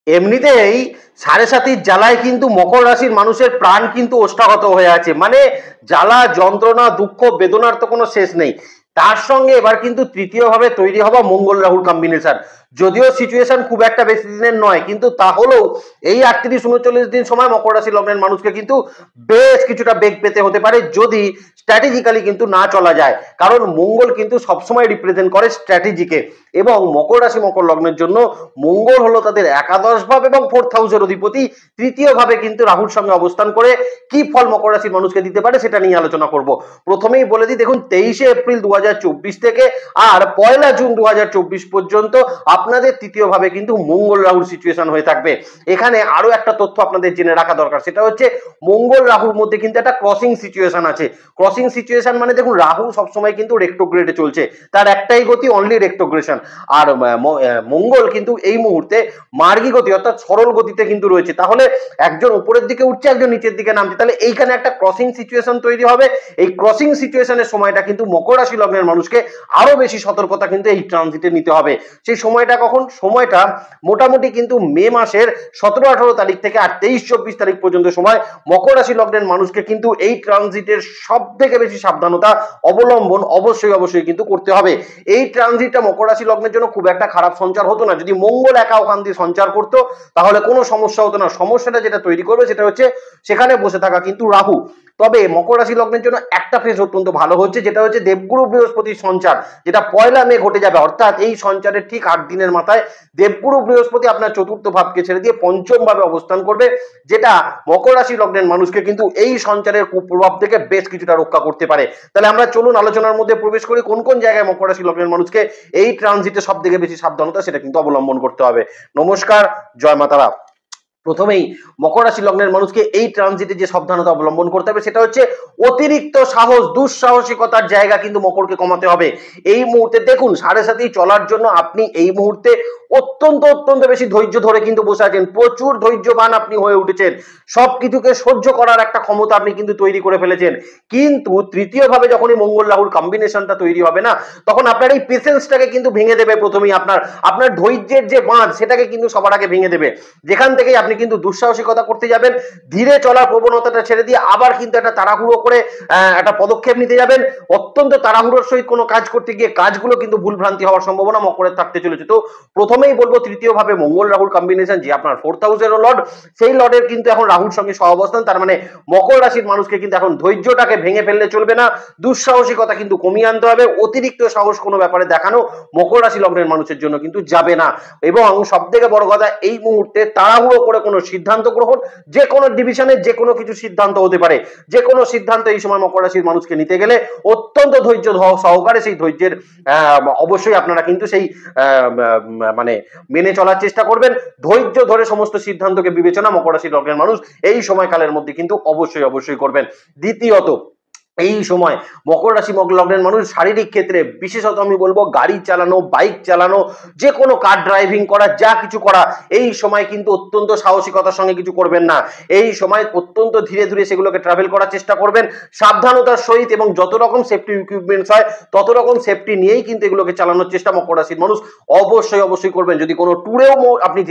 এমনিতেই সাড়ে সাতির জ্বালায় কিন্তু মকর রাশির মানুষের প্রাণ কিন্তু ওষ্ঠাগত হয়ে আছে, মানে জ্বালা যন্ত্রণা দুঃখ বেদনার তো কোনো শেষ নেই। তার সঙ্গে এবার কিন্তু তৃতীয় ভাবে তৈরি হওয়া মঙ্গল রাহুর কম্বিনেশন, যদিও সিচুয়েশন খুব একটা বেশি দিনের নয়, কিন্তু তাহলেও এই 38-39 দিন সময় মকর রাশি লগ্নের মানুষকে কিন্তু বেশ কিছুটা বেগ পেতে হতে পারে যদি স্ট্র্যাটেজিক্যালি কিন্তু না চলা যায়, কারণ মঙ্গল কিন্তু সবসময় রিপ্রেজেন্ট করে স্ট্র্যাটেজিকে। এবং মকর রাশি মকর লগ্নের জন্য মঙ্গল হলো তাদের একাদশ ভাব এবং 4th হাউসের অধিপতি। তৃতীয় ভাবে কিন্তু রাহুর সঙ্গে অবস্থান করে কি ফল মকর রাশির মানুষকে দিতে পারে সেটা নিয়ে আলোচনা করব। প্রথমেই বলে দিই, দেখুন 23শে এপ্রিল 2024 থেকে আর 1লা জুন 2024 পর্যন্ত আপনাদের তৃতীয় ভাবে কিন্তু মঙ্গল রাহুর সিচুয়েশন হয়ে থাকবে। এখানে আরো একটা তথ্য আপনাদের জেনে রাখা দরকার, সেটা হচ্ছে মঙ্গল রাহুর মধ্যে কিন্তু একটা ক্রসিং সিচুয়েশন আছে। ক্রসিং সিচুয়েশন মানে দেখুন রাহু সবসময় কিন্তু রেক্টোগ্রেডে চলছে, তার একটাই গতি অনলি রেক্টোগ্রেশন, আর মঙ্গল কিন্তু এই মুহূর্তে মার্গী গতি অর্থাৎ সরল গতিতে কিন্তু রয়েছে। তাহলে একজন উপরের দিকে উঠছে একজন নিচের দিকে নামছে, তাহলে এইখানে একটা ক্রসিং সিচুয়েশন তৈরি হবে। এই ক্রসিং সিচুয়েশনের সময়টা কিন্তু মকর রাশি লগ্নের মানুষকে আরো বেশি সতর্কতা কিন্তু এই ট্রানজিটে নিতে হবে। সেই সময়টা কখন? সময়টা মোটামুটি কিন্তু মে মাসের 17-18 তারিখ থেকে আর 23-24 তারিখ পর্যন্ত সময় মকর রাশি লগ্নের মানুষকে কিন্তু এই ট্রানজিটের সব থেকে বেশি সাবধানতা অবলম্বন অবশ্যই কিন্তু করতে হবে। এই ট্রানজিটটা মকর রাশি লগ্নের জন্য খুব একটা খারাপ সঞ্চার হতো না, যদি মঙ্গল একা ওখান দিয়ে সঞ্চার করতো তাহলে কোনো সমস্যা হতো না। সমস্যাটা যেটা তৈরি করবে সেটা হচ্ছে সেখানে বসে থাকা কিন্তু রাহু। তবে মকর রাশি লগ্নের জন্য একটা ফেজ অত্যন্ত ভালো হচ্ছে, যেটা হচ্ছে দেবগুরু বৃহস্পতির সঞ্চার, যেটা 1লা মে ঘটে যাবে। অর্থাৎ এই সঞ্চারের ঠিক 8 দিনের মাথায় দেবগুরু বৃহস্পতি আপনার চতুর্থ ভাবকে ছেড়ে দিয়ে পঞ্চম ভাবে অবস্থান করবে, যেটা মকর রাশি লগ্নের মানুষকে কিন্তু এই সঞ্চারের কুপ্রভাব থেকে বেশ কিছুটা রক্ষা করতে পারে। তাহলে আমরা চলুন আলোচনার মধ্যে প্রবেশ করি, কোন কোন জায়গায় মকর রাশি লগ্নের মানুষকে এই ট্রানজিটে সব থেকে বেশি সাবধানতা সেটা কিন্তু অবলম্বন করতে হবে। নমস্কার, জয় মাতারা। প্রথমেই মকর রাশি লগ্নের মানুষকে এই ট্রানজিটে যে সাবধানতা অবলম্বন করতে হবে সেটা হচ্ছে অতিরিক্ত সাহস দুঃসাহসিকতার জায়গা কিন্তু মকরকে কমাতে হবে। এই মুহূর্তে দেখুন সাড়ে সাথেই চলার জন্য আপনি এই মুহূর্তে অত্যন্ত বেশি ধৈর্য ধরে কিন্তু বসে আছেন, প্রচুর ধৈর্যবান আপনি হয়ে উঠেছেন, সবকিছুকে সহ্য করার একটা ক্ষমতা আপনি কিন্তু তৈরি করে ফেলেছেন। কিন্তু তৃতীয় ভাবে যখনই মঙ্গল রাহুর কম্বিনেশনটা তৈরি হবে না, তখন আপনার এই পেশেন্সটাকে কিন্তু ভেঙে দেবে। প্রথমেই আপনার ধৈর্যের যে বাঁধ সেটাকে কিন্তু সবার আগে ভেঙে দেবে, যেখান থেকেই আপনি কিন্তু দুঃসাহসিকতা করতে যাবেন, ধীরে চলার প্রবণতাটা ছেড়ে দিয়ে আবার কিন্তু একটা তাড়াহুড়ো করে একটা পদক্ষেপ নিতে যাবেন। অত্যন্ত তাড়াহুড়োর সহিত কোনো কাজ করতে গিয়ে কাজগুলো কিন্তু ভুলভ্রান্তি হওয়ার সম্ভাবনা মকরের থাকতে চলেছে। তো প্রথমেই বলবো তৃতীয় ভাবে মঙ্গল রাহুর কম্বিনেশন, যে আপনার 4th হাউসের লর্ড, সেই লর্ডের কিন্তু এখন রাহুর সঙ্গে সহাবস্থান। তার মানে মকর রাশির মানুষকে কিন্তু এখন ধৈর্যটাকে ভেঙে ফেললে চলবে না, দুঃসাহসিকতা কিন্তু কমিয়ে আনতে হবে। অতিরিক্ত সাহস কোনো ব্যাপারে দেখানো মকর রাশি লগ্নের মানুষের জন্য কিন্তু যাবে না। এবং সব থেকে বড় কথা, এই মুহূর্তে তাড়াহুড়ো করে কোনো সিদ্ধান্ত গ্রহণ, যে কোনো ডিভিশনে যে কোনো কিছু সিদ্ধান্ত হতে পারে, যে কোনো সিদ্ধান্ত এই সময় মকর রাশির মানুষকে নিতে গেলে অত্যন্ত ধৈর্য সহকারে সেই ধৈর্যের অবশ্যই আপনারা কিন্তু সেই মানে মেনে চলার চেষ্টা করবেন। ধৈর্য ধরে সমস্ত সিদ্ধান্তকে বিবেচনা মকর রাশি লগ্নের মানুষ এই সময়কালের মধ্যে কিন্তু অবশ্যই করবেন। দ্বিতীয়ত, এই সময় মকর রাশি লগ্নের মানুষ শারীরিক ক্ষেত্রে বিশেষত আমি বলবো গাড়ি চালানো, বাইক চালানো, যে কোনো কার ড্রাইভিং করা, যা কিছু করা, এই সময় কিন্তু অত্যন্ত সাহসিকতার সঙ্গে কিছু করবেন না। এই সময় অত্যন্ত ধীরে ধীরে সেগুলোকে ট্রাভেল করার চেষ্টা করবেন সাবধানতার সহিত, এবং যত রকম সেফটি ইকুইপমেন্টস হয় তত রকম সেফটি নিয়েই কিন্তু এগুলোকে চালানোর চেষ্টা মকর রাশির মানুষ অবশ্যই করবেন। যদি কোনো ট্যুরেও আপনি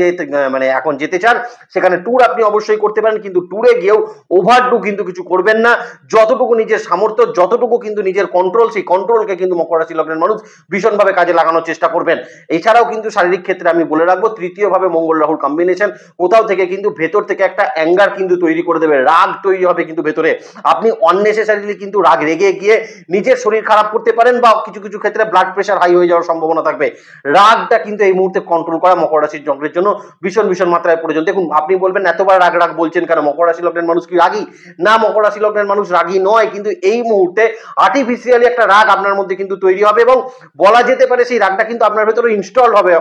মানে এখন যেতে চান, সেখানে ট্যুর আপনি অবশ্যই করতে পারেন, কিন্তু ট্যুরে গিয়েও ওভারডু কিন্তু কিছু করবেন না। যতটুকু নিজের সামর্থ্য, যতটুকু কিন্তু নিজের কন্ট্রোল, সেই কন্ট্রোলকে কিন্তু মকর রাশি লগ্নের মানুষ ভীষণভাবে কাজে লাগানোর চেষ্টা করবেন। এছাড়াও কিন্তু শারীরিক ক্ষেত্রে আমি বলে রাখবো তৃতীয় ভাবে মঙ্গল রাহুর কম্বিনেশন কোথাও থেকে কিন্তু ভেতর থেকে একটা অ্যাঙ্গার কিন্তু তৈরি করে দেবে, রাগ তৈরি হবে কিন্তু ভেতরে। আপনি অননেসেসারিলি কিন্তু রাগ রেগে গিয়ে নিজের শরীর খারাপ করতে পারেন, বা কিছু কিছু ক্ষেত্রে ব্লাড প্রেশার হাই হয়ে যাওয়ার সম্ভাবনা থাকবে। রাগটা কিন্তু এই মুহূর্তে কন্ট্রোল করা মকর রাশির লগ্নের জন্য ভীষণ মাত্রায় প্রয়োজন। দেখুন আপনি বলবেন এতবার রাগ বলছেন কেন, মকর রাশি লগ্নের মানুষ কি রাগী? না, মকর রাশি লগ্নের মানুষ রাগী নয়, কিন্তু এই মুহূর্তে আর্টিফিশিয়ালি একটা রাগ আপনার মধ্যে কিন্তু তৈরি হবে, এবং বলা যেতে পারে সেই রাগটা কিন্তু আপনার ভেতরে ইনস্টল হবে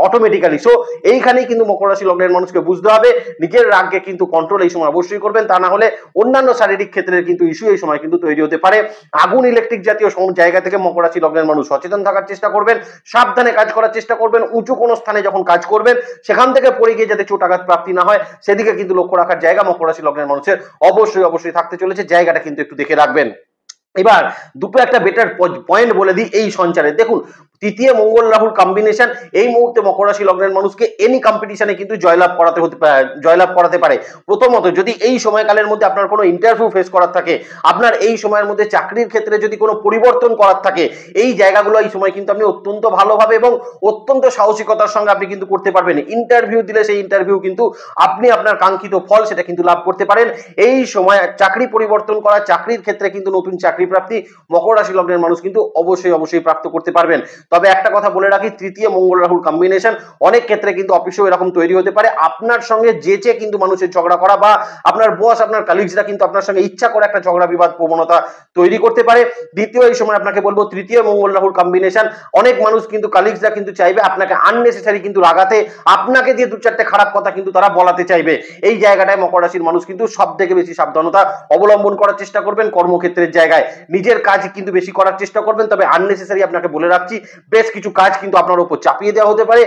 অটোমেটিক্যালি। সো এইখানেই কিন্তু মকর রাশি লগ্নের মানুষকে বুঝতে হবে নিজের রাগকে কিন্তু কন্ট্রোল এই সময় অবশ্যই করবেন, তা না হলে অন্যান্য শারীরিক ক্ষেত্রের কিন্তু ইস্যু এই সময় কিন্তু তৈরি হতে পারে। আগুন ইলেকট্রিক জাতীয় জায়গা থেকে মকর রাশি লগ্নের মানুষ সচেতন থাকার চেষ্টা করবেন, সাবধানে কাজ করার চেষ্টা করবেন। উঁচু কোনো স্থানে যখন কাজ করবেন সেখান থেকে পড়ে গিয়ে যাতে চোট আঘাত প্রাপ্তি না হয় সেদিকে কিন্তু লক্ষ্য রাখার জায়গা মকর রাশি লগ্নের মানুষের অবশ্যই থাকতে চলেছে, জায়গাটা কিন্তু একটু দেখে রাখবেন। এবার দুটো একটা বেটার পয়েন্ট বলে দিই এই সঞ্চারে। দেখুন, তৃতীয় মঙ্গল রাহুর কম্বিনেশন এই মুহূর্তে মকর রাশি লগ্নের মানুষকে এনি কম্পিটিশনে কিন্তু জয়লাভ করাতে পারে। প্রথমত, যদি এই সময়কালের মধ্যে আপনার কোনো ইন্টারভিউ ফেস করার থাকে, আপনার এই সময়ের মধ্যে চাকরির ক্ষেত্রে যদি কোনো পরিবর্তন করার থাকে, এই জায়গাগুলো এই সময় কিন্তু আপনি অত্যন্ত ভালোভাবে এবং অত্যন্ত সাহসিকতার সঙ্গে আপনি কিন্তু করতে পারবেন। ইন্টারভিউ দিলে সেই ইন্টারভিউ কিন্তু আপনি আপনার কাঙ্ক্ষিত ফল সেটা কিন্তু লাভ করতে পারেন। এই সময় চাকরি পরিবর্তন করা, চাকরির ক্ষেত্রে কিন্তু নতুন চাকরি প্রাপ্তি মকর রাশি লগ্নের মানুষ কিন্তু অবশ্যই প্রাপ্ত করতে পারবেন। তবে একটা কথা বলে রাখি, তৃতীয় মঙ্গল রাহুর কম্বিনেশন অনেক ক্ষেত্রে কিন্তু অফিসেও এরকম তৈরি হতে পারে, আপনার সঙ্গে যেচে কিন্তু মানুষের ঝগড়া করা বা আপনার বস আপনার কালিগসরা কিন্তু আপনার সঙ্গে ইচ্ছা করে একটা ঝগড়া বিবাদ প্রবণতা তৈরি করতে পারে। দ্বিতীয়, এই সময় আপনাকে বলবো তৃতীয় মঙ্গল রাহুর কম্বিনেশন অনেক মানুষ কিন্তু কালিগসরা কিন্তু চাইবে আপনাকে আননেসেসারি কিন্তু রাগাতে, আপনাকে দিয়ে দু চারটে খারাপ কথা কিন্তু তারা বলাতে চাইবে। এই জায়গাটায় মকর রাশির মানুষ কিন্তু সব থেকে বেশি সাবধানতা অবলম্বন করার চেষ্টা করবেন। কর্মক্ষেত্রের জায়গায় নিজের কাজ কিন্তু বেশি করার চেষ্টা করবেন, তবে আননেসেসারি আপনাকে বলে রাখছি বেশ কিছু কাজ কিন্তু আপনার উপর চাপিয়ে দেওয়া হতে পারে,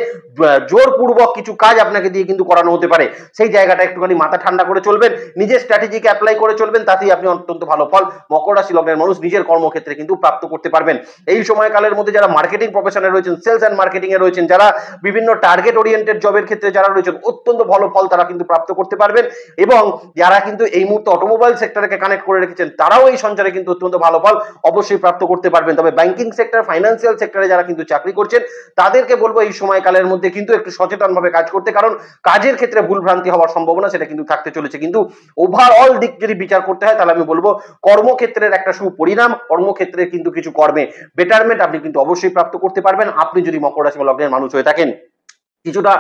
জোরপূর্বক কিছু কাজ আপনাকে দিয়ে কিন্তু করানো হতে পারে। সেই জায়গাটা একটুখানি মাথা ঠান্ডা করে চলবেন, নিজের স্ট্র্যাটেজিকে অ্যাপ্লাই করে চলবেন, তাতেই আপনি অত্যন্ত ভালো ফল মকর রাশি লগ্নের মানুষ নিজের কর্মক্ষেত্রে কিন্তু প্রাপ্ত করতে পারবেন। এই সময়কালের মধ্যে যারা মার্কেটিং প্রফেশনে রয়েছেন, সেলস অ্যান্ড মার্কেটিং এ রয়েছেন, যারা বিভিন্ন টার্গেট ওরিয়েন্টেড জবের ক্ষেত্রে যারা রয়েছেন, অত্যন্ত ভালো ফল তারা কিন্তু প্রাপ্ত করতে পারবেন। এবং যারা কিন্তু এই মুহূর্তে অটোমোবাইল সেক্টরকে কানেক্ট করে রেখেছেন, তারাও এই সঞ্চারে কিন্তু অত্যন্ত ভালো ফল অবশ্যই প্রাপ্ত করতে পারবেন। তবে ব্যাংকিং সেক্টর, ফাইন্যান্সিয়াল সেক্টরে যারা কিন্তু চাকরি করছেন, তাদেরকে বলবো এই সময়কালের মধ্যে কিন্তু একটু সচেতনভাবে কাজ করতে, কারণ কাজের ক্ষেত্রে ভুলভ্রান্তি হওয়ার সম্ভাবনা সেটা কিন্তু থাকতে চলেছে। কিন্তু ওভারঅল দিক যদি বিচার করতে হয়, তাহলে আমি বলবো কর্মক্ষেত্রের একটা সুপরিণাম, কর্মক্ষেত্রে কিন্তু কিছু কর্মে বেটারমেন্ট আপনি কিন্তু অবশ্যই প্রাপ্ত করতে পারবেন, আপনি যদি মকর রাশি লগ্নের মানুষ হয়ে থাকেন। কিছুটা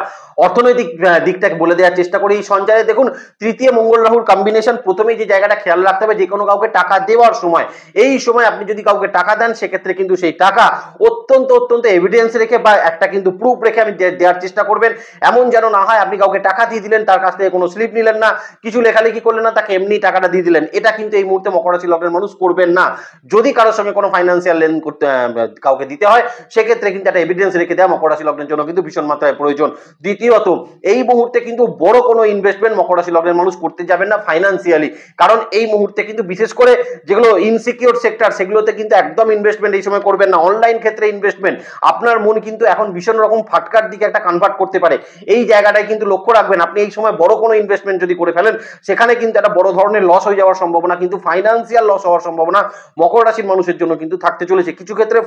অর্থনৈতিক দিকটাকে বলে দেওয়ার চেষ্টা করি এই সঞ্চয়ে। দেখুন, তৃতীয় মঙ্গল রাহুর কম্বিনেশন, প্রথমেই যে জায়গাটা খেয়াল রাখতে হবে, যে কোনো কাউকে টাকা দেওয়ার সময়, এই সময় আপনি যদি কাউকে টাকা দেন, সেক্ষেত্রে কিন্তু সেই টাকা অত্যন্ত এভিডেন্স রেখে বা একটা কিন্তু প্রুফ রেখে আপনি দেওয়ার চেষ্টা করবেন। এমন যেন না হয় আপনি কাউকে টাকা দিয়ে দিলেন, তার কাছ থেকে কোনো স্লিপ নিলেন না, কিছু লেখালেখি করলেন না, তাকে এমনি টাকাটা দিয়ে দিলেন। এটা কিন্তু এই মুহূর্তে মকর রাশি লগ্নের মানুষ করবেন না। যদি কারোর সঙ্গে কোনো ফাইন্যান্সিয়াল লেনদেন করতে কাউকে দিতে হয়, সেক্ষেত্রে কিন্তু একটা এভিডেন্স রেখে দেওয়া মকর রাশি লগ্নের জন্য কিন্তু ভীষণ মাত্রায় প্রয়োজন। দ্বিতীয়ত, এই মুহূর্তে কিন্তু বড় কোনো ইনভেস্টমেন্ট মকর রাশি লগ্নের মানুষ করতে যাবেন না ফাইন্যান্সিয়ালি, কারণ এই মুহূর্তে কিন্তু বিশেষ করে যেগুলো ইনসিকিউর সেক্টর, সেগুলোতে কিন্তু একদম ইনভেস্টমেন্ট এই সময় করবেন না। অনলাইন ক্ষেত্রে ইনভেস্টমেন্ট আপনার মন কিন্তু এখন ভীষণ রকম ফাটকার দিকে একটা কনভার্ট করতে পারে। এই জায়গাটায় কিন্তু লক্ষ্য রাখবেন, আপনি এই সময় বড় কোনো ইনভেস্টমেন্ট যদি করে ফেলেন, সেখানে কিন্তু একটা বড় ধরনের লস হয়ে যাওয়ার সম্ভাবনা, কিন্তু ফাইন্যান্সিয়াল লস হওয়ার সম্ভাবনা মকর রাশির মানুষের জন্য কিন্তু থাকতে চলেছে। কিছু ক্ষেত্রে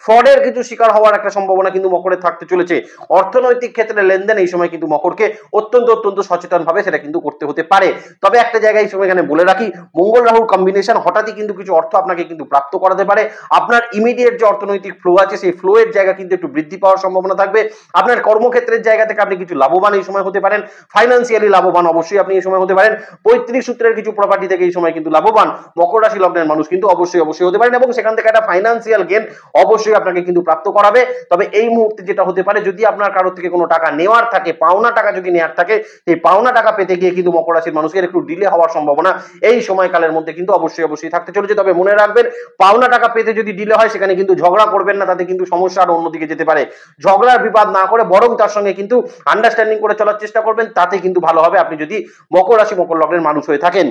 ফ্রডের কিছু শিকার হওয়ার একটা সম্ভাবনা কিন্তু মকরের থাকতে চলেছে। অর্থনৈতিক ক্ষেত্রে লেনদেন এই সময় কিন্তু মকরকে অত্যন্ত সচেতন ভাবে সেটা কিন্তু করতে হতে পারে। তবে একটা জায়গায় এই সময় এখানে বলে রাখি, মঙ্গল রাহুর কম্বিনেশন হঠাৎই কিন্তু কিছু অর্থ আপনাকে কিন্তু প্রাপ্ত করাতে পারে। আপনার ইমিডিয়েট যে অর্থনৈতিক ফ্লো আছে, সেই ফ্লো এর জায়গা কিন্তু একটু বৃদ্ধি পাওয়ার সম্ভাবনা থাকবে। আপনার কর্মক্ষেত্রের জায়গা থেকে আপনি কিছু লাভবান এই সময় হতে পারেন, ফাইন্যান্সিয়ালি লাভবান অবশ্যই আপনি এই সময় হতে পারেন। পৈতৃক সূত্রের কিছু প্রপার্টি থেকে এই সময় কিন্তু লাভবান মকর রাশি লগ্নের মানুষ কিন্তু অবশ্যই হতে পারেন, এবং সেখান থেকে একটা ফাইন্যান্সিয়াল গেইন অবশ্যই আপনাকে কিন্তু প্রাপ্ত করাবে। তবে এই মুহূর্তে যেটা হতে পারে, যদি আপনার কারোর থেকে কোনো টাকা নেওয়ার থাকে, পাওনা টাকা যদি নেওয়ার থাকে, সেই পাওনা টাকা পেতে গিয়ে কিন্তু মকর রাশির মানুষের একটু ডিলে হওয়ার সম্ভাবনা এই সময়কালের মধ্যে কিন্তু অবশ্যই থাকতে চলেছে। তবে মনে রাখবেন, পাওনা টাকা পেতে যদি ডিলে হয়, সেখানে কিন্তু ঝগড়া করবেন না, তাতে কিন্তু সমস্যা আরো অন্যদিকে যেতে পারে। ঝগড়ার বিবাদ না করে বরং তার সঙ্গে কিন্তু আন্ডারস্ট্যান্ডিং করে চলার চেষ্টা করবেন, তাতে কিন্তু ভালো হবে আপনি যদি মকর রাশি মকর লগ্নের মানুষ হয়ে থাকেন।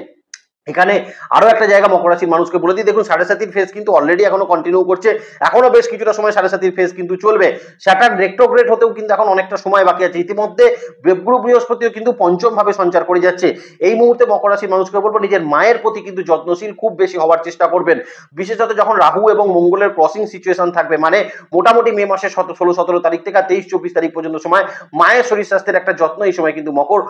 এখানে আরো একটা জায়গা মকর রাশির মানুষকে বলে দিই, দেখুন সাড়ে সাতির ফেজ কিন্তু অলরেডি এখনো কন্টিনিউ করছে, এখনো বেশ কিছুটা সময় সাড়ে সাতির ফেজ কিন্তু চলবে। স্যাটার্ন রেট্রোগ্রেড হতেও কিন্তু এখন অনেকটা সময় বাকি আছে। ইতিমধ্যে দেবগুরু বৃহস্পতিও কিন্তু পঞ্চম ভাবে সঞ্চার করে যাচ্ছে। এই মুহূর্তে মকর রাশির মানুষকে বলবো, নিজের মায়ের প্রতি কিন্তু যত্নশীল খুব বেশি হওয়ার চেষ্টা করবেন, বিশেষত যখন রাহু এবং মঙ্গলের ক্রসিং সিচুয়েশন থাকবে, মানে মোটামুটি মে মাসের 16-17 তারিখ থেকে 23-24 তারিখ পর্যন্ত সময় মায়ের শরীর স্বাস্থ্যের একটা যত্ন এই সময় কিন্তু মকর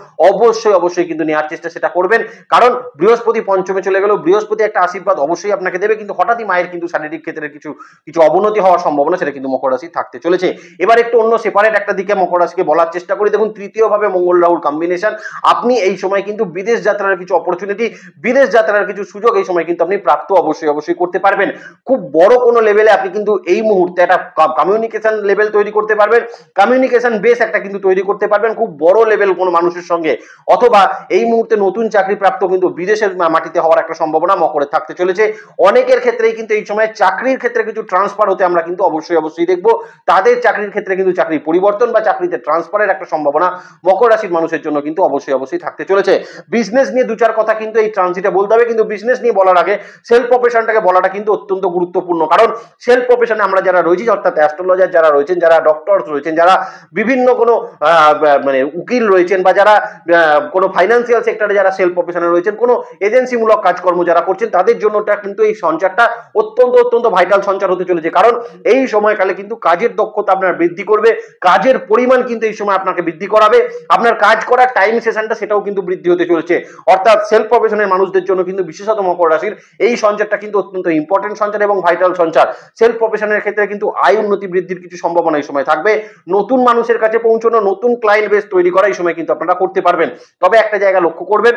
অবশ্যই কিন্তু নেওয়ার চেষ্টা সেটা করবেন, কারণ বৃহস্পতি পঞ্চমে চলে গেল, বৃহস্পতি একটা আশীর্বাদ অবশ্যই আপনাকে দেবে, কিন্তু হঠাৎই মায়ের কিন্তু শারীরিক ক্ষেত্রে কিছু অবনতি হওয়ার সম্ভাবনা সেটা কিন্তু মকর রাশি থাকতে চলেছে। এবার একটু অন্য সেপারেট একটা দিকে মকর রাশিকে বলার চেষ্টা করি। দেখুন, তৃতীয় ভাবে মঙ্গল রাহুর কম্বিনেশন, আপনি এই সময় কিন্তু বিদেশ যাত্রার কিছু অপরচুনিটি, বিদেশ যাত্রার কিছু সুযোগ এই সময় কিন্তু আপনি প্রাপ্ত অবশ্যই করতে পারবেন। খুব বড় কোনো লেভেলে আপনি কিন্তু এই মুহূর্তে একটা কমিউনিকেশন লেভেল তৈরি করতে পারবেন, কমিউনিকেশন বেস একটা কিন্তু তৈরি করতে পারবেন খুব বড় লেভেল কোনো মানুষের সঙ্গে, অথবা এই মুহূর্তে নতুন চাকরি প্রাপ্ত কিন্তু বিদেশের মাটিতে হওয়ার একটা সম্ভাবনা মকরে থাকতে চলেছে। অনেকের ক্ষেত্রেই কিন্তু এই সময় চাকরির ক্ষেত্রে কিছু ট্রান্সফার হতে আমরা কিন্তু অবশ্যই দেখবো। তাদের চাকরির ক্ষেত্রে কিন্তু চাকরি পরিবর্তন বা চাকরিতে ট্রান্সফারের একটা সম্ভাবনা মকর রাশির মানুষের জন্য কিন্তু অবশ্যই থাকতে চলেছে। বিজনেস নিয়ে দু চার কথা কিন্তু এই ট্রানজিটে বলতে হবে, কিন্তু বিজনেস নিয়ে বলার আগে সেলফ প্রফেশনটাকে বলাটা কিন্তু অত্যন্ত গুরুত্বপূর্ণ। কারণ সেলফ প্রফেশনে আমরা যারা রয়েছি, অর্থাৎ অ্যাস্ট্রোলজার যারা রয়েছেন, যারা ডক্টর রয়েছেন, যারা বিভিন্ন কোনো মানে উকিল রয়েছেন, বা যারা কোনো ফাইন্যান্সিয়াল সেক্টরে যারা সেলফ প্রফেশনে রয়েছেন, কোনো এজেন্সিমূলক কাজকর্ম যারা করছেন, তাদের জন্যটা কিন্তু এই সঞ্চারটা অত্যন্ত ভাইটাল সঞ্চার হতে চলেছে। কারণ এই সময়কালে কিন্তু কাজের দক্ষতা আপনার বৃদ্ধি করবে, কাজের পরিমাণ কিন্তু এই সময় আপনাকে বৃদ্ধি করাবে, আপনার কাজ করার টাইম সেশনটা সেটাও কিন্তু বৃদ্ধি হতে চলেছে। অর্থাৎ সেলফ প্রফেশনের মানুষদের জন্য কিন্তু বিশেষত মকর রাশির এই সঞ্চারটা কিন্তু অত্যন্ত ইম্পর্টেন্ট সঞ্চার এবং ভাইটাল সঞ্চার। সেলফ প্রফেশনের ক্ষেত্রে কিন্তু আয় উন্নতি বৃদ্ধির কিছু সম্ভাবনা এই সময় থাকবে। নতুন মানুষের কাছে পৌঁছানো, নতুন ক্লায়েন্ট বেস তৈরি করা এই সময় কিন্তু আপনারা করতে পারবেন। তবে একটা জায়গা লক্ষ্য করবেন,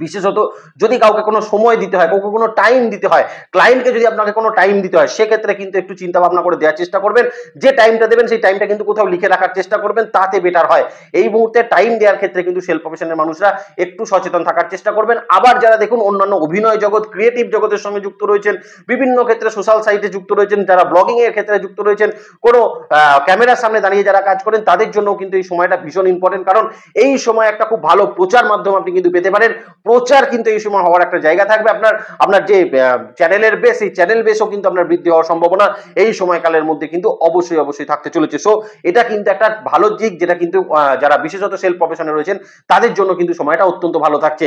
বিশেষত যদি কাউকে কোনো সময় দিতে হয়, কাউকে কোনো টাইম দিতে হয়, ক্লায়েন্টকে যদি আপনাকে কোনো টাইম দিতে হয়, সেক্ষেত্রে কিন্তু একটু চিন্তা ভাবনা করে দেওয়ার চেষ্টা করবেন। যে টাইমটা দেবেন সেই টাইমটা কিন্তু কোথাও লিখে রাখার চেষ্টা করবেন, তাতে বেটার হয়। এই মুহূর্তে টাইম দেওয়ার ক্ষেত্রে কিন্তু সেলফ প্রফেশনের মানুষরা একটু সচেতন থাকার চেষ্টা করবেন। আবার যারা দেখুন অন্যান্য অভিনয় জগৎ, ক্রিয়েটিভ জগতের সঙ্গে যুক্ত রয়েছেন, বিভিন্ন ক্ষেত্রে সোশ্যাল সাইটে যুক্ত রয়েছেন, যারা ব্লগিং এর ক্ষেত্রে যুক্ত রয়েছেন, কোনো ক্যামেরার সামনে দাঁড়িয়ে যারা কাজ করেন, তাদের জন্য কিন্তু এই সময়টা ভীষণ ইম্পর্টেন্ট। কারণ এই সময় একটা খুব ভালো প্রচার মাধ্যম আপনি কিন্তু পেতে পারেন। প্রচার কিন্তু এই সময় হওয়ার একটা জায়গা থাকবে। আপনার যে চ্যানেলের বেস, এই চ্যানেল বেসও কিন্তু আপনার বৃদ্ধি হওয়ার সম্ভাবনা এই সময়কালের মধ্যে কিন্তু অবশ্যই থাকতে চলেছে। সো এটা কিন্তু একটা ভালো দিক, যেটা কিন্তু যারা বিশেষত সেলফ প্রফেশনে রয়েছেন তাদের জন্য কিন্তু সময়টা অত্যন্ত ভালো থাকছে।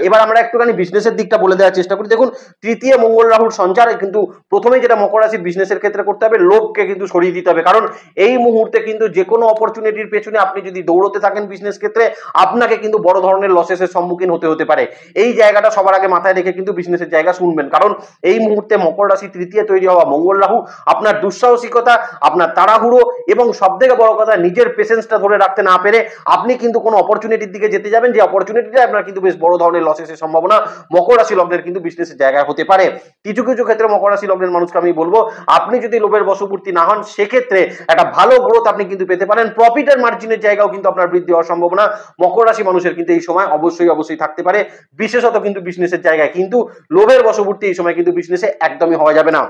এবার আমরা একটুখানি বিজনেসের দিকটা বলে দেওয়ার চেষ্টা করি। দেখুন, তৃতীয় মঙ্গল রাহুর সঞ্চার কিন্তু প্রথমেই যেটা মকর রাশির বিজনেসের ক্ষেত্রে করতে হবে, লোভকে কিন্তু সরিয়ে দিতে হবে। কারণ এই মুহূর্তে কিন্তু যে কোনো অপরচুনিটির পেছনে আপনি যদি দৌড়তে থাকেন বিজনেস ক্ষেত্রে, আপনাকে কিন্তু বড় ধরনের লসেসের সম্মুখীন হতে পারে। এই জায়গাটা সবার আগে মাথায় রেখে কিন্তু বিজনেসের জায়গা শুনবেন। কারণ এই মুহূর্তে মকর রাশি তৃতীয় তৈরি হওয়া মঙ্গল রাহু আপনার দুঃসাহসিকতা, আপনার তাড়াহুড়ো এবং সবথেকে বড় কথা নিজের পেশেন্সটা ধরে রাখতে না পেরে আপনি কিন্তু কোনো অপরচুনিটির দিকে যেতে যাবেন, যে অপরচুনিটিটা আপনার কিন্তু বেশ বড় ধরনের লসেসের সম্ভাবনা মকর রাশি লগ্নের কিন্তু বিজনেসের জায়গায় হতে পারে। কিছু ক্ষেত্রে মকর রাশি লগ্নের মানুষকে আমি বলবো, আপনি যদি লোভের বশবর্তী না হন, সেক্ষেত্রে একটা ভালো গ্রোথ আপনি কিন্তু পেতে পারেন। প্রফিটের মার্জিনের জায়গাও কিন্তু আপনার বৃদ্ধি হওয়ার সম্ভাবনা মকর রাশি মানুষের কিন্তু এই সময় অবশ্যই থাকতে পারে, বিশেষত কিন্তু বিজনেসের জায়গায়। কিন্তু লোভের বশবর্তী এই সময় কিন্তু বিজনেসে একদমই হওয়া যাবে না।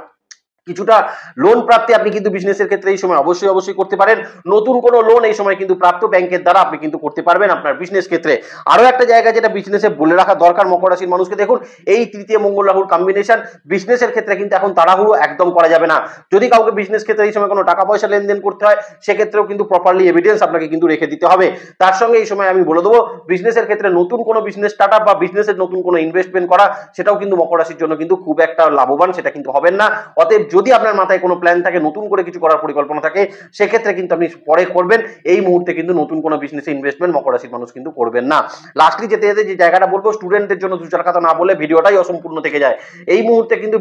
কিছুটা লোন প্রাপ্তি আপনি কিন্তু বিজনেসের ক্ষেত্রে এই সময় অবশ্যই করতে পারেন। নতুন কোনো লোন এই সময় কিন্তু প্রাপ্ত ব্যাংকের দ্বারা আপনি কিন্তু করতে পারবেন আপনার বিজনেস ক্ষেত্রে। আরো একটা জায়গা যেটা বিজনেসে বলে রাখা দরকার মকর রাশির মানুষকে, দেখুন এই তৃতীয় মঙ্গল রাহুর কম্বিনেশন বিজনেসের ক্ষেত্রে কিন্তু এখন তাড়াহুড়ো একদম করা যাবে না। যদি কাউকে বিজনেস ক্ষেত্রে এই সময় কোনো টাকা পয়সা লেনদেন করতে হয়, সেক্ষেত্রেও কিন্তু প্রপারলি এভিডেন্স আপনাকে কিন্তু রেখে দিতে হবে। তার সঙ্গে এই সময় আমি বলে দেবো, বিজনেসের ক্ষেত্রে নতুন কোনো বিজনেস স্টার্ট আপ বা বিজনেসের নতুন কোনো ইনভেস্টমেন্ট করা, সেটাও কিন্তু মকর রাশির জন্য কিন্তু খুব একটা লাভবান সেটা কিন্তু হবেন না। অতএব যদি আপনার মাথায় কোনো প্ল্যান থাকে, নতুন করে কিছু করার পরিকল্পনা থাকে, সেক্ষেত্রে কিন্তু আপনি পরে করবেন। এই মুহূর্তে কিন্তু নতুন কোনো বিজনেসে ইনভেস্টমেন্ট মকর রাশির মানুষ কিন্তু করবেন না। লাস্টলি যেতে যে জায়গাটা বলবো, স্টুডেন্টদের জন্য দু চার কথা না বলে ভিডিওটাই অসম্পূর্ণ থেকে যায়। এই মুহূর্তে কিন্তু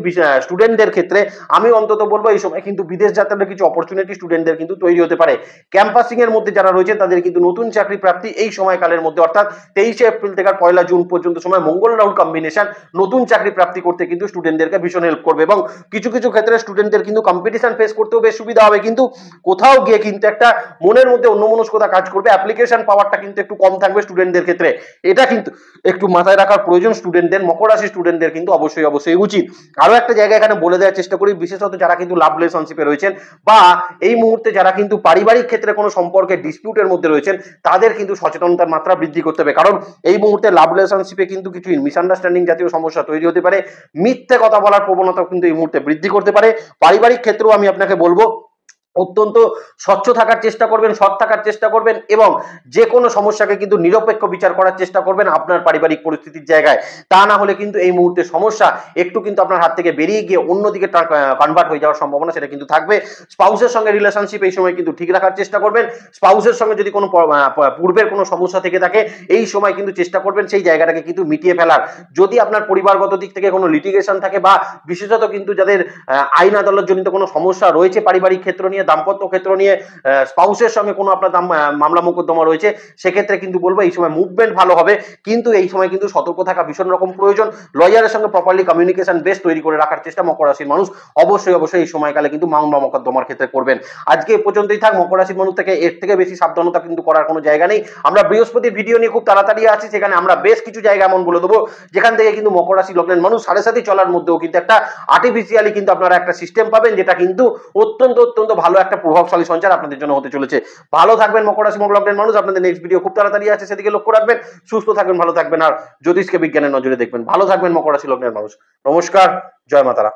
স্টুডেন্টদের ক্ষেত্রে আমি অন্তত বলবো, এই সময় কিন্তু বিদেশ যাত্রার কিছু অপরচুনিটি স্টুডেন্টদের কিন্তু তৈরি হতে পারে। ক্যাম্পাসিং এর মধ্যে যারা রয়েছে তাদের কিন্তু নতুন চাকরি প্রাপ্তি এই সময়কালের মধ্যে, অর্থাৎ 23শে এপ্রিল থেকে 1 জুন পর্যন্ত সময় মঙ্গল রাহুর কম্বিনেশন নতুন চাকরি প্রাপ্তি করতে কিন্তু স্টুডেন্টদেরকে ভীষণ হেল্প করবে। এবং কিছু ক্ষেত্রে স্টুডেন্টদের কিন্তু কম্পিটিশন ফেস করতেও বেশ সুবিধা হবে। কিন্তু কোথাও গিয়ে কিন্তু একটা মনের মধ্যে অন্যমনস্কতা কাজ করবে, অ্যাপ্লিকেশন পাওয়ারটা কিন্তু একটু কম থাকবে স্টুডেন্টদের ক্ষেত্রে। এটা কিন্তু একটু মাথায় রাখার প্রয়োজন স্টুডেন্টদের, মকর রাশি স্টুডেন্টদের কিন্তু অবশ্যই উচিত। আরো একটা জায়গা এখানে বলে দেওয়ার চেষ্টা করি, বিশেষত যারা কিন্তু লাভ রিলেশনশিপে রয়েছেন, বা এই মুহূর্তে যারা কিন্তু পারিবারিক ক্ষেত্রে কোনো সম্পর্কে ডিসপিউটের মধ্যে রয়েছেন, তাদের কিন্তু সচেতনতার মাত্রা বৃদ্ধি করতে হবে। কারণ এই মুহূর্তে লাভ রিলেশনশিপে কিন্তু কিছু মিসআন্ডারস্ট্যান্ডিং জাতীয় সমস্যা তৈরি হতে পারে, মিথ্যে কথা বলার প্রবণতা কিন্তু এই মুহূর্তে বৃদ্ধি করতে পারে। পারিবারিক ক্ষেত্রেও আমি আপনাকে বলবো, অত্যন্ত স্বচ্ছ থাকার চেষ্টা করবেন, সৎ থাকার চেষ্টা করবেন, এবং যে কোনো সমস্যাকে কিন্তু নিরপেক্ষ বিচার করার চেষ্টা করবেন আপনার পারিবারিক পরিস্থিতির জায়গায়। তা না হলে কিন্তু এই মুহূর্তে সমস্যা একটু কিন্তু আপনার হাত থেকে বেরিয়ে গিয়ে অন্যদিকে কনভার্ট হয়ে যাওয়ার সম্ভাবনা সেটা কিন্তু থাকবে। স্পাউসের সঙ্গে রিলেশনশিপ এই সময় কিন্তু ঠিক রাখার চেষ্টা করবেন। স্পাউসের সঙ্গে যদি কোনো পূর্বের কোনো সমস্যা থেকে থাকে, এই সময় কিন্তু চেষ্টা করবেন সেই জায়গাটাকে কিন্তু মিটিয়ে ফেলার। যদি আপনার পরিবারগত দিক থেকে কোনো লিটিগেশন থাকে, বা বিশেষত কিন্তু যাদের আইন আদালত জনিত কোনো সমস্যা রয়েছে পারিবারিক ক্ষেত্র নিয়ে, নিয়ে, দাম্পত্য ক্ষেত্র নিয়ে, স্পাউসের সঙ্গে কোনো আপনার মামলা মোকদ্দমা রয়েছে, সেক্ষেত্রে কিন্তু বলবো এই সময় মুভমেন্ট ভালো হবে, কিন্তু এই সময় কিন্তু সতর্ক থাকা ভীষণ রকম প্রয়োজন। লয়ারের সঙ্গে প্রপারলি কমিউনিকেশন বেস তৈরি করে রাখার চেষ্টা মকর রাশির মানুষ অবশ্যই এই সময়কালে কিন্তু মামলা মোকদ্দমার ক্ষেত্রে করবেন। আজকে এ পর্যন্তই থাক। মকর রাশির মানুষ থেকে এর থেকে বেশি সাবধানতা কিন্তু করার কোনো জায়গা নেই। আমরা বৃহস্পতির ভিডিও নিয়ে খুব তাড়াতাড়ি আছি, সেখানে আমরা বেশ কিছু জায়গা এমন বলে দেবো যেখান থেকে কিন্তু মকর রাশি লগ্নের মানুষ সাড়ে সাথে চলার মধ্যেও কিন্তু একটা আর্টিফিশিয়ালি কিন্তু আপনারা একটা সিস্টেম পাবেন, যেটা কিন্তু অত্যন্ত ভালো একটা প্রভাবশালী সঞ্চার আপনাদের জন্য হতে চলেছে। ভালো থাকবেন মকর রাশি লগ্নের মানুষ। আপনাদের নেক্সট ভিডিও খুব তাড়াতাড়ি আছে, সেদিকে লক্ষ্য রাখবেন। সুস্থ থাকবেন, ভালো থাকবেন, আর জ্যোতিষকে বিজ্ঞানের নজরে দেখবেন। ভালো থাকবেন মকর রাশি লগ্নের মানুষ। নমস্কার, জয় মাতারা।